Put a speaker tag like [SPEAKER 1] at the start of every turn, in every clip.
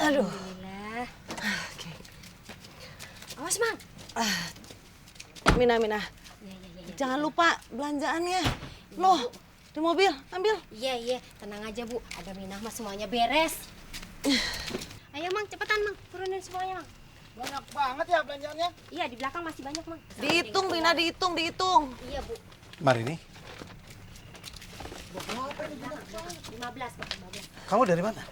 [SPEAKER 1] Alhamdulillah.
[SPEAKER 2] Oke.
[SPEAKER 1] Awas, Mang.
[SPEAKER 2] Mina.
[SPEAKER 1] Ya.
[SPEAKER 2] Jangan lupa belanjaannya. Loh, di mobil, ambil.
[SPEAKER 1] Iya. Tenang aja, Bu. Ada Minah mah semuanya beres. Ayo, Mang. Cepetan, Mang. Turunin semuanya, Mang.
[SPEAKER 3] Banyak banget ya belanjaannya.
[SPEAKER 1] Iya, di belakang masih banyak, Mang.
[SPEAKER 2] Dihitung, Mina, dihitung.
[SPEAKER 1] Iya, Bu.
[SPEAKER 4] Marini,
[SPEAKER 1] 15, Mang. 15.
[SPEAKER 4] kamu dari mana?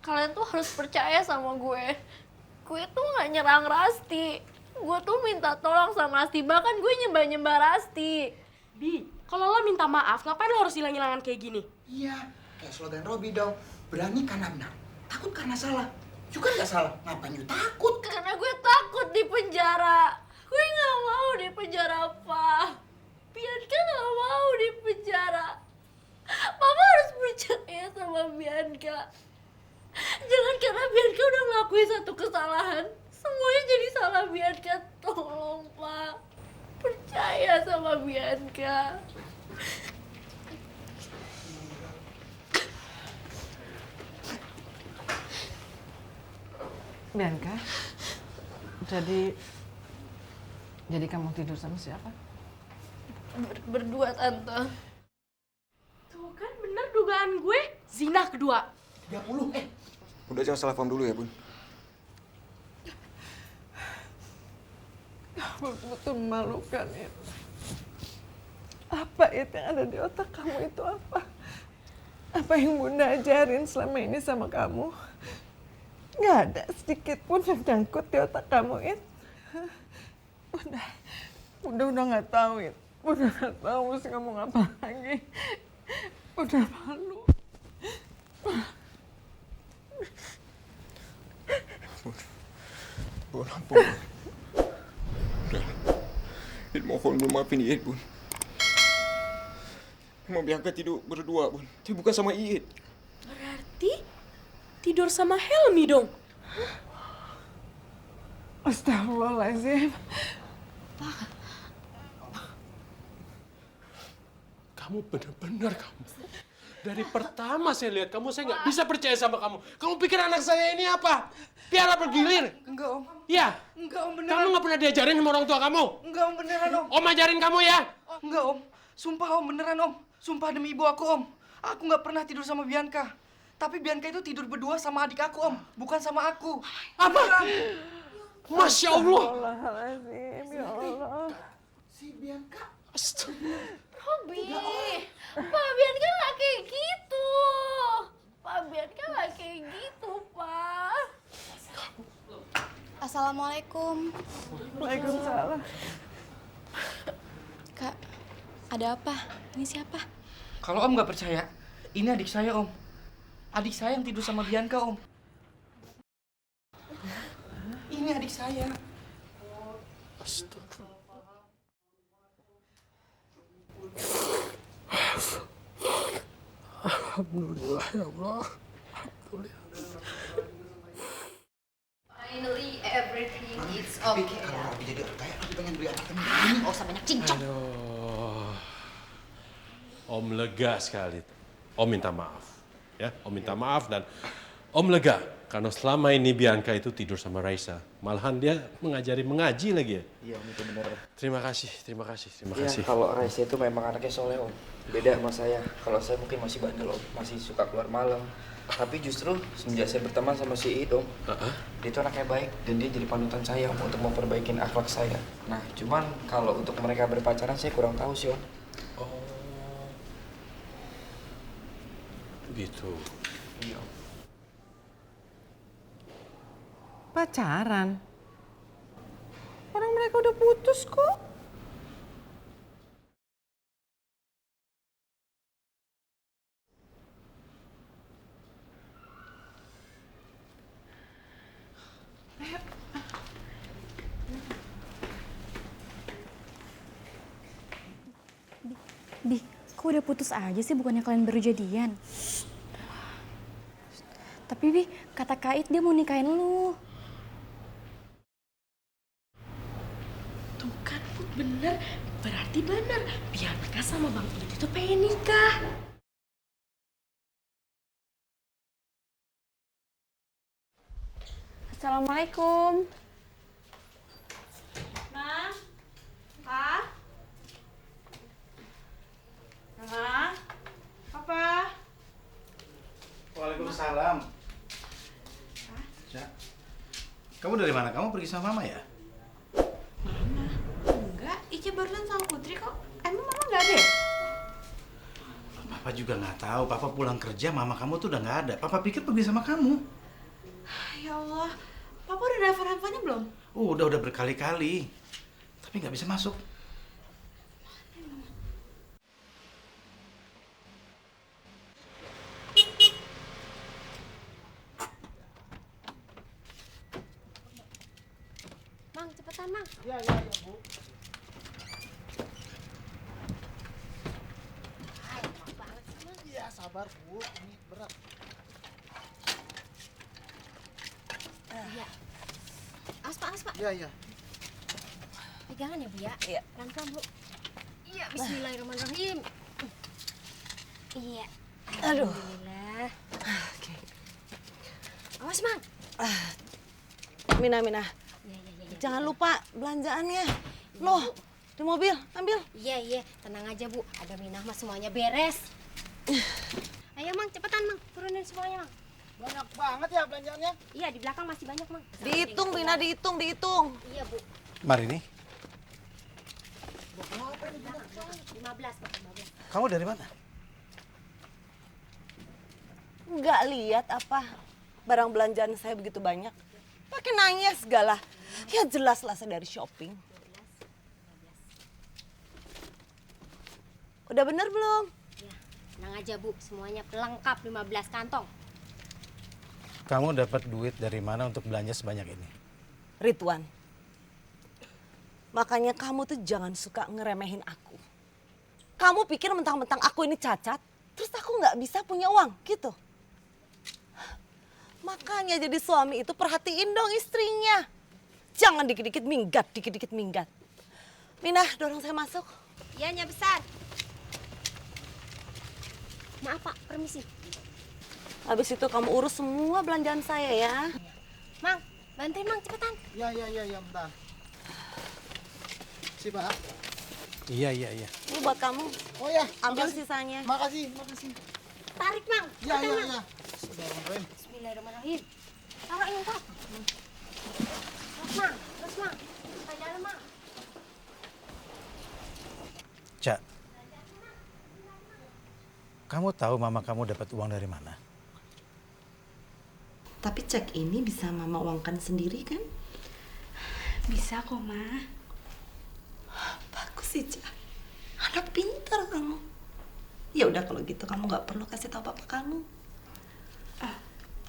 [SPEAKER 5] Kalian tuh harus percaya sama gue. Gue tuh gak nyerang Rasti. Gue tuh minta tolong sama Rasti. Bahkan gue nyembah-nyembah Rasti.
[SPEAKER 6] Bi, kalau lo minta maaf, ngapain lo harus hilang-hilangan kayak gini?
[SPEAKER 3] Iya, kayak slogan Robby dong. Berani karena benar, takut karena salah. Juga nggak salah, ngapain you takut?
[SPEAKER 5] Karena gue takut di penjara. Gue gak mau di penjara, Pak. Bianca gak mau di penjara. Mama harus percaya sama Bianca. Jangan karena Bianca udah ngelakuin satu kesalahan, semuanya jadi salah Bianca. Tolong, Pak. Percaya sama Bianca.
[SPEAKER 2] Bianca, jadi kamu tidur sama siapa?
[SPEAKER 5] Berdua, Tante.
[SPEAKER 6] Tuh kan bener dugaan gue, zina kedua.
[SPEAKER 3] 30,
[SPEAKER 7] Udah jangan salah paham dulu ya, Bun.
[SPEAKER 2] Betul memalukan itu. Apa itu yang ada di otak kamu itu apa? Apa yang Bunda ajarin selama ini sama kamu? Nggak ada sedikit pun yang nyangkut di otak kamu, It. Udah nggak tahu, It. Udah nggak tahu mesti ngomong apa lagi. Udah malu.
[SPEAKER 7] Bun, ampun. Udah. It mohon Bun, maafin Iit, Bun. Emang Bianca tidur berdua, Bun. Tapi bukan sama Iit.
[SPEAKER 6] Berarti tidur sama Helmi dong?
[SPEAKER 2] Astagfirullahaladzim.
[SPEAKER 8] Kamu benar-benar kamu. Dari pertama saya lihat kamu, saya nggak bisa percaya sama kamu. Kamu pikir anak saya ini apa? Piara bergilir?
[SPEAKER 3] Enggak, Om.
[SPEAKER 8] Ya.
[SPEAKER 3] Enggak, Om, beneran.
[SPEAKER 8] Kamu nggak pernah diajarin sama orang tua kamu?
[SPEAKER 3] Enggak, Om, beneran, Om.
[SPEAKER 8] Om ajarin kamu ya?
[SPEAKER 3] Enggak, Om. Sumpah, Om, beneran, Om. Sumpah demi ibu aku, Om. Aku nggak pernah tidur sama Bianca. Tapi Bianca itu tidur berdua sama adik aku, Om. Bukan sama aku.
[SPEAKER 8] Apa? Masya Allah.
[SPEAKER 2] Astagfirullahaladzim, ya Allah.
[SPEAKER 3] Si Bianca.
[SPEAKER 8] Astaga.
[SPEAKER 5] Robi, Pak Bianca nggak kayak gitu. Pak Bianca nggak kayak gitu, Pak.
[SPEAKER 9] Assalamualaikum.
[SPEAKER 2] Waalaikumsalam.
[SPEAKER 9] Kak, ada apa? Ini siapa?
[SPEAKER 3] Kalau Om nggak percaya, ini adik saya, Om. Adik saya yang tidur sama Bianca, Om. Ini adik saya.
[SPEAKER 8] Astaga. Alhamdulillah ya Allah.
[SPEAKER 1] Finally everything is
[SPEAKER 3] Tapi
[SPEAKER 1] okay.
[SPEAKER 3] kalau Robby jadi orang kaya, aku pengen beli apartemen.
[SPEAKER 1] Nggak usah banyak cincong.
[SPEAKER 8] Aduh. Om lega sekali. Om minta maaf. Ya, Om minta maaf dan Om lega. Karena selama ini Bianca itu tidur sama Raisa. Malahan dia mengajari mengaji lagi ya.
[SPEAKER 10] Iya, Om, itu benar.
[SPEAKER 8] Terima kasih.
[SPEAKER 10] Iya, kalau Raisa itu memang anaknya soleh, Om. Beda sama saya. Kalau saya mungkin masih bandel, Om. Masih suka keluar malam. Tapi justru semenjak saya berteman sama si Iit, Om, dia itu anaknya baik. Dan dia jadi panutan saya, Om, untuk memperbaiki akhlak saya. Nah, cuman kalau untuk mereka berpacaran, saya kurang tahu sih, Om.
[SPEAKER 8] Oh. Begitu.
[SPEAKER 10] Iya, Om.
[SPEAKER 2] Pacaran? Orang mereka udah putus kok.
[SPEAKER 9] Bi, kok udah putus aja sih, bukannya kalian baru jadian? Tapi Bi, kata Kait dia mau nikahin lu.
[SPEAKER 6] Tuh kan, bener. Berarti bener, Bianca sama Bang Iit itu pengen nikah.
[SPEAKER 2] Assalamualaikum.
[SPEAKER 6] Ma? Pa? Ma? Papa?
[SPEAKER 4] Waalaikumsalam. Cak, kamu dari mana? Kamu pergi sama mama ya?
[SPEAKER 6] Mama? Enggak, Ica barusan sama Putri kok. Emang mama nggak ada ya?
[SPEAKER 4] Papa juga nggak tahu. Papa pulang kerja, mama kamu tuh udah nggak ada. Papa pikir pergi sama kamu.
[SPEAKER 6] Ya Allah, Papa udah daftar handphonenya belum?
[SPEAKER 4] Udah berkali-kali. Tapi nggak bisa masuk.
[SPEAKER 1] Mang, cepetan, Mang.
[SPEAKER 11] Ya, Bu. Iya, sabar, Bu. Ini berat.
[SPEAKER 1] Iya. Awas, Pak.
[SPEAKER 11] Iya.
[SPEAKER 1] Pegangan ya, Bu ya?
[SPEAKER 2] Iya.
[SPEAKER 1] Pelan-pelan, Bu. Iya, bismillahirrahmanirrahim. Iya.
[SPEAKER 2] Aduh.
[SPEAKER 1] Alhamdulillah. Awas, Mang.
[SPEAKER 2] Mina.
[SPEAKER 1] Iya.
[SPEAKER 2] Jangan lupa belanjaannya. Loh, di mobil, ambil.
[SPEAKER 1] Iya. Tenang aja, Bu. Ada Minah mah semuanya beres. Ayo, Mang. Cepetan, Mang. Turunin semuanya, Mang.
[SPEAKER 11] Banyak banget ya belanjaannya.
[SPEAKER 1] Iya, di belakang masih banyak, Mang.
[SPEAKER 2] Dihitung, Mina, dihitung.
[SPEAKER 1] Iya, Bu.
[SPEAKER 4] Mari nih.
[SPEAKER 1] 15, Pak. 15.
[SPEAKER 4] Kamu dari mana?
[SPEAKER 2] Nggak lihat apa barang belanjaan saya begitu banyak. Pakai nanya segala. Ya jelas-lah saya dari shopping. Udah bener belum?
[SPEAKER 1] Ya, tenang aja, Bu. Semuanya lengkap 15 kantong.
[SPEAKER 4] Kamu dapat duit dari mana untuk belanja sebanyak ini?
[SPEAKER 2] Ridwan. Makanya kamu tuh jangan suka ngeremehin aku. Kamu pikir mentang-mentang aku ini cacat, terus aku nggak bisa punya uang gitu? Makanya jadi suami itu perhatiin dong istrinya. Jangan dikit-dikit minggat. Minah, dorong saya masuk.
[SPEAKER 1] Iya, Nya Besar. Maaf, Pak. Permisi.
[SPEAKER 2] Habis itu kamu urus semua belanjaan saya ya.
[SPEAKER 1] Mang, bantuin, Mang. Cepetan.
[SPEAKER 11] Ya, bentar. Si Pak.
[SPEAKER 4] Iya.
[SPEAKER 2] Ini buat kamu.
[SPEAKER 11] Oh ya,
[SPEAKER 2] Ambil
[SPEAKER 11] makasih.
[SPEAKER 2] sisanya.
[SPEAKER 11] Makasih.
[SPEAKER 1] Tarik, Mang.
[SPEAKER 11] Ya.
[SPEAKER 1] Cepetan, Mang.
[SPEAKER 11] Bismillahirrahmanirrahim.
[SPEAKER 1] Bismillahirrahmanirrahim. Taruh yang kuat. Terus, Mang. Sampai dalam, Mang.
[SPEAKER 4] Cak, kamu tahu mama kamu dapat uang dari mana?
[SPEAKER 12] Tapi cek ini bisa mama uangkan sendiri kan?
[SPEAKER 6] Bisa kok, Ma.
[SPEAKER 12] Bagus sih, Cak. Anak pintar kamu. Ya udah kalau gitu kamu nggak perlu kasih tahu papa kamu.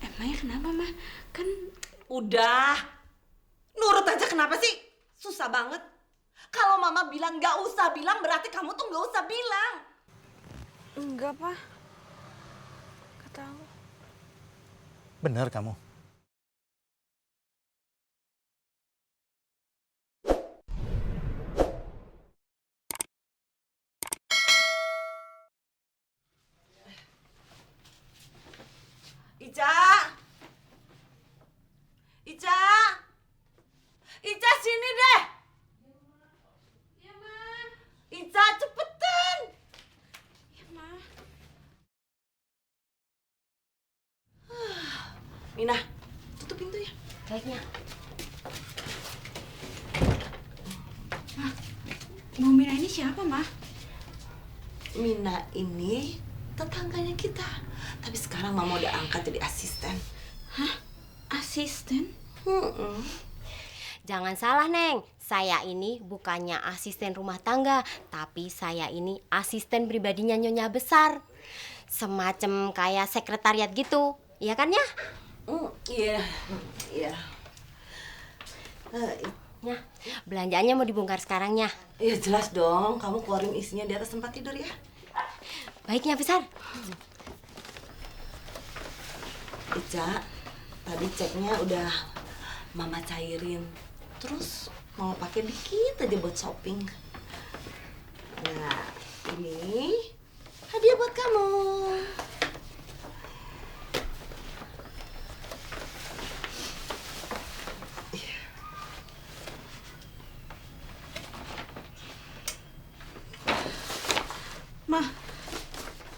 [SPEAKER 6] Emangnya kenapa, Ma? Kan
[SPEAKER 12] Udah. Nurut aja kenapa sih? Susah banget. Kalau mama bilang nggak usah bilang berarti kamu tuh nggak usah bilang.
[SPEAKER 2] Enggak, Pak. Gak tahu.
[SPEAKER 4] Benar kamu?
[SPEAKER 2] Ica sini deh. Iya, Ma. Ica cepetan.
[SPEAKER 6] ya, Ma.
[SPEAKER 12] Mina, tutup pintunya.
[SPEAKER 1] Baiknya.
[SPEAKER 6] Bu Mina ini siapa, Ma?
[SPEAKER 12] Mina ini tetangganya kita. Tapi sekarang mama udah angkat jadi asisten.
[SPEAKER 6] Hah? Asisten?
[SPEAKER 1] Jangan salah, Neng. Saya ini bukannya asisten rumah tangga, tapi saya ini asisten pribadinya Nyonya Besar. Semacam kayak sekretariat gitu. Iya kan, ya?
[SPEAKER 12] Iya.
[SPEAKER 1] Ya, belanjaannya mau dibongkar sekarang, ya?
[SPEAKER 12] Iya jelas dong, kamu keluarin isinya di atas tempat tidur ya.
[SPEAKER 1] Baiknya, Besar.
[SPEAKER 12] Ica, tadi ceknya udah mama cairin. Terus mau pakai dikit aja buat shopping. Nah, ini hadiah buat kamu.
[SPEAKER 6] Ma,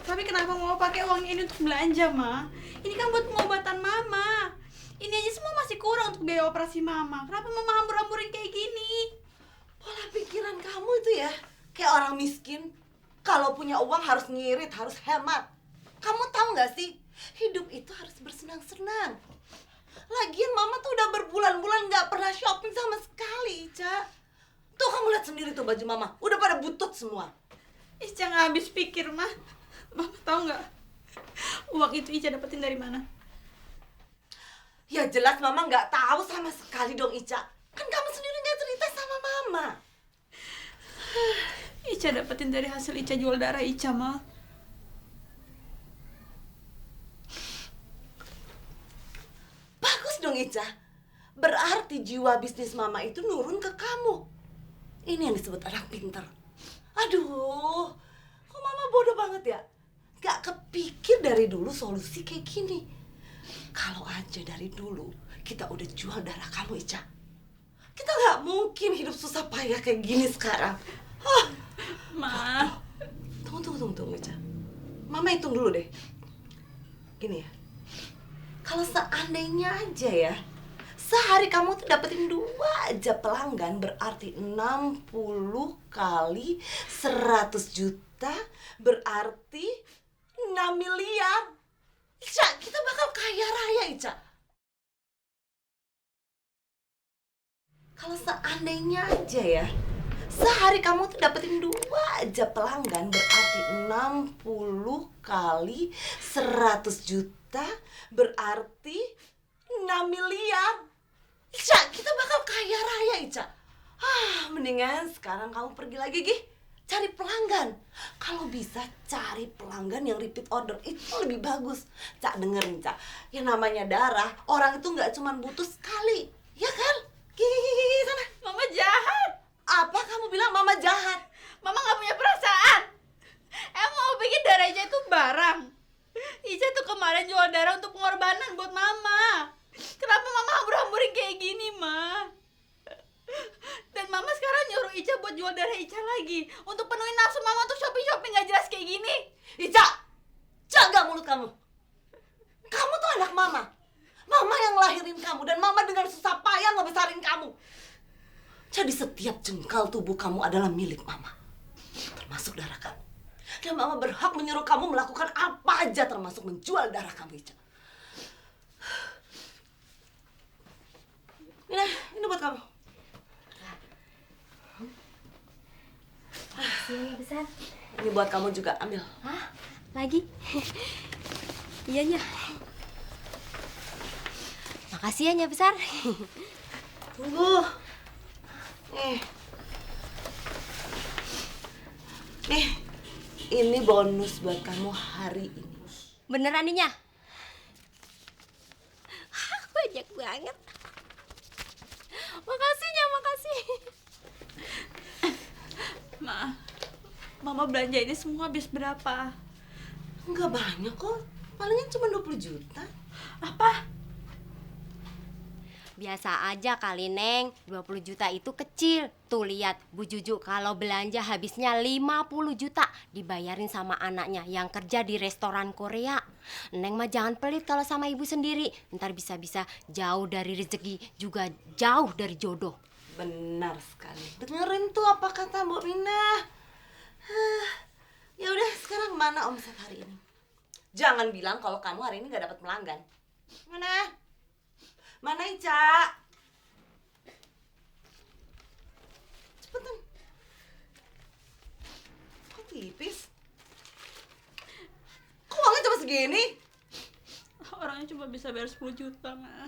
[SPEAKER 6] tapi kenapa mau pakai uang ini untuk belanja, Ma? Ini kan buat pengobatan Mama. Ini aja semua masih kurang untuk biaya operasi Mama. Kenapa Mama hambur-hamburin kayak gini?
[SPEAKER 12] Pola pikiran kamu itu ya, kayak orang miskin. Kalau punya uang harus ngirit, harus hemat. Kamu tahu nggak sih, hidup itu harus bersenang-senang. Lagian Mama tuh udah berbulan-bulan nggak pernah shopping sama sekali, Ica. Tuh kamu lihat sendiri tuh baju Mama, udah pada butut semua.
[SPEAKER 6] Ica nggak habis pikir, Ma. Mama tahu nggak? Uang itu Ica dapetin dari mana?
[SPEAKER 12] Ya jelas Mama nggak tahu sama sekali dong, Ica. Kan kamu sendiri nggak cerita sama Mama.
[SPEAKER 6] Ica dapetin dari hasil Ica jual darah Ica, Ma.
[SPEAKER 12] Bagus dong, Ica. Berarti jiwa bisnis Mama itu nurun ke kamu. Ini yang disebut anak pintar. Aduh, kok Mama bodoh banget ya? Gak kepikir dari dulu solusi kayak gini. Kalau aja dari dulu kita udah jual darah kamu, Ica, kita gak mungkin hidup susah payah kayak gini sekarang.
[SPEAKER 6] Ma.
[SPEAKER 12] Tunggu, Ica. Mama hitung dulu deh. Gini ya, kalau seandainya aja ya, sehari kamu tuh dapetin 2 aja pelanggan, berarti 60 kali 100 juta, berarti 6 miliar. Ica, kita bakal kaya raya, Ica. Kalau seandainya aja ya, sehari kamu tuh dapetin 2 aja pelanggan, berarti 60 kali 100 juta, berarti 6 miliar. Ica, kita bakal kaya raya, Ica. Mendingan sekarang kamu pergi lagi, Gih. Cari pelanggan. Kalau bisa cari pelanggan yang repeat order, itu lebih bagus. Cak, dengerin, Cak. Yang namanya darah, orang itu nggak cuma butuh sekali. Ya kan? Gih, sana.
[SPEAKER 6] Mama jahat.
[SPEAKER 12] Apa kamu bilang Mama jahat?
[SPEAKER 6] Mama nggak punya perasaan. Emang mau pikir darah Ica itu barang? Ica tuh kemarin jual darah untuk pengorbanan buat Mama. Kenapa Mama hambur-hamburin kayak gini, Ma? Dan Mama sekarang nyuruh Ica buat jual darah Ica lagi untuk penuhin nafsu Mama untuk shopping-shopping gak jelas kayak gini.
[SPEAKER 12] Ica, jaga mulut kamu. Kamu tuh anak Mama. Mama yang ngelahirin kamu dan Mama dengan susah payah ngebesarin kamu. Jadi setiap jengkal tubuh kamu adalah milik Mama, termasuk darah kamu. Dan Mama berhak menyuruh kamu melakukan apa aja, termasuk menjual darah kamu, Ica. Ini buat kamu.
[SPEAKER 1] Sini besar.
[SPEAKER 12] Ini buat kamu juga, ambil.
[SPEAKER 1] Hah? Lagi? Iya. Makasih ya, Nya besar.
[SPEAKER 12] Tunggu. Nih, ini bonus buat kamu hari ini.
[SPEAKER 1] Beneran nih, Nya? Banyak banget. Makasih, Nya, makasih.
[SPEAKER 6] Ma, Mama belanja ini semua habis berapa?
[SPEAKER 12] Enggak banyak kok. Palingnya cuma 20 juta.
[SPEAKER 6] Apa?
[SPEAKER 1] Biasa aja kali, Neng. 20 juta itu kecil. Tuh lihat, Bu Juju kalau belanja habisnya 50 juta dibayarin sama anaknya yang kerja di restoran Korea. Neng mah jangan pelit kalau sama ibu sendiri. Ntar bisa-bisa jauh dari rezeki, juga jauh dari jodoh.
[SPEAKER 12] Benar sekali. Dengerin tuh apa kata Mbak Mina. Ya udah, sekarang mana omset hari ini? Jangan bilang kalau kamu hari ini nggak dapat pelanggan. Mana? Mana, Ica? Cepetan. Kok tipis? Kok uangnya cuma segini?
[SPEAKER 6] Orangnya cuma bisa bayar 10 juta, Ma.